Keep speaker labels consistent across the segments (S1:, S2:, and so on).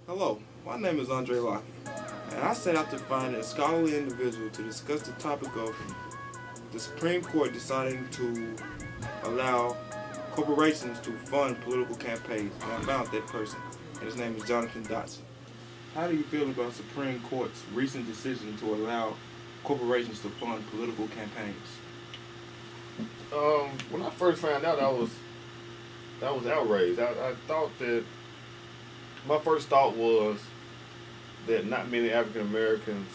S1: Hello, my name is Andre Lockett, and I set out to find a scholarly individual to discuss the topic of the Supreme Court deciding to allow corporations to fund political campaigns. And I found that person, and his name is Jonathan Dotson. How do you feel about Supreme Court's recent decision to allow corporations to fund political campaigns?
S2: When I first found out, I was outraged. I thought that my first thought was that not many African Americans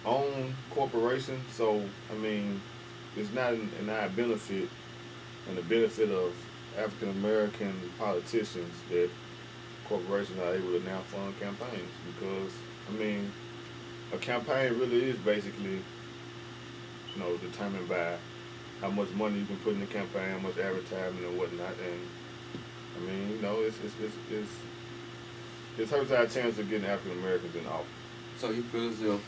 S2: own corporations, so I mean, it's not in our benefit and the benefit of African American politicians that corporations are able to now fund campaigns, because I mean, a campaign really is basically, determined by how much money you can put in the campaign, how much advertising and whatnot, and I mean, it hurts our chance of getting African Americans in office.
S1: So you feel as if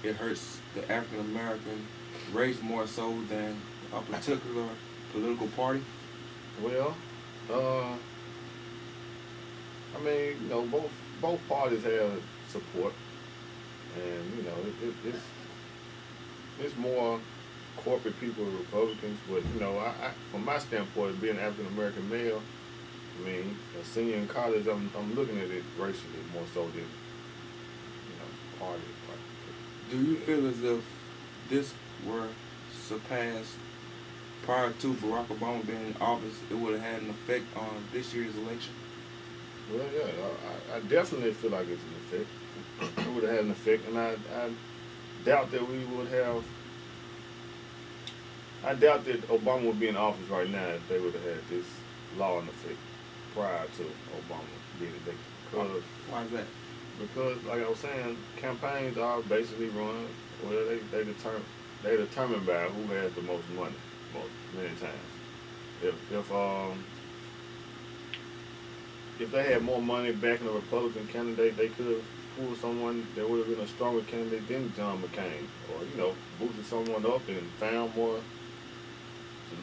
S1: it hurts the African American race more so than a particular political party?
S2: Well, I mean, both parties have support, and it's more corporate people, Republicans, but I from my standpoint, being an African American male, I mean, a senior in college, I'm looking at it racially more so than party.
S1: Do you feel as if this were surpassed prior to Barack Obama being in office, it would have had an effect on this year's election?
S2: Well, yeah, I definitely feel like it's an effect. It would have had an effect, and I doubt that we would have. I doubt that Obama would be in office right now if they would have had this law in effect prior to Obama being elected. Because
S1: why is that?
S2: Because, like I was saying, campaigns are basically run, well, they determined by who has the most money, many times. If they had more money backing a Republican candidate, they could have pulled someone that would have been a stronger candidate than John McCain, or boosted someone up and found more.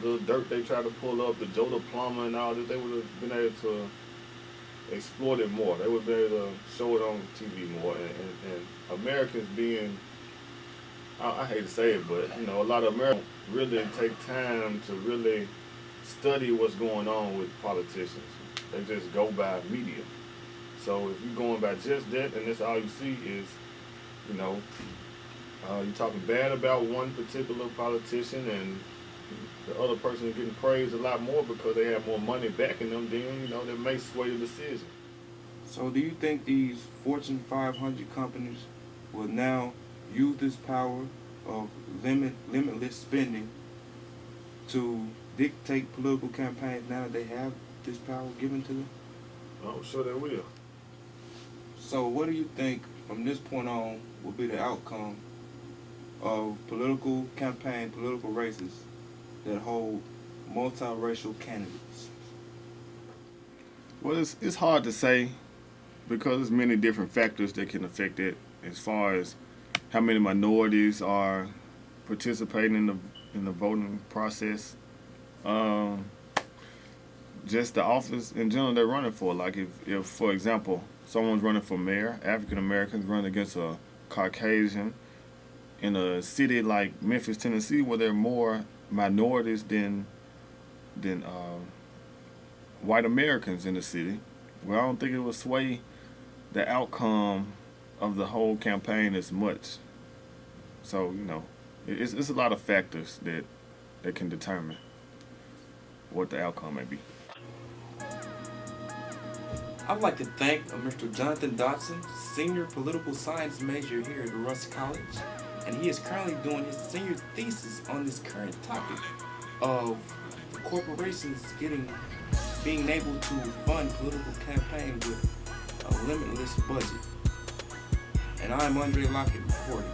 S2: The little dirt they tried to pull up, the Joe the Plumber and all this, they would have been able to exploit it more. They would be able to show it on TV more. And Americans being, I hate to say it, but a lot of Americans really take time to really study what's going on with politicians. They just go by media. So if you're going by just that and that's all you see is, you're talking bad about one particular politician and the other person is getting praised a lot more because they have more money backing them, then, they may sway the decision.
S1: So do you think these Fortune 500 companies will now use this power of limitless spending to dictate political campaigns now that they have this power given to them?
S2: I'm sure they will.
S1: So what do you think from this point on will be the outcome of political races that hold multiracial candidates?
S2: Well, it's hard to say because there's many different factors that can affect it, as far as how many minorities are participating in the voting process. Just the office in general they're running for. Like if for example, someone's running for mayor, African Americans running against a Caucasian in a city like Memphis, Tennessee, where there are more minorities than white Americans in the city, well, I don't think it will sway the outcome of the whole campaign as much. So, it's a lot of factors that can determine what the outcome may be.
S1: I'd like to thank Mr. Jonathan Dotson, senior political science major here at Russ College, and he is currently doing his senior thesis on this current topic of the corporations being able to fund political campaigns with a limitless budget. And I'm Andre Lockett reporting.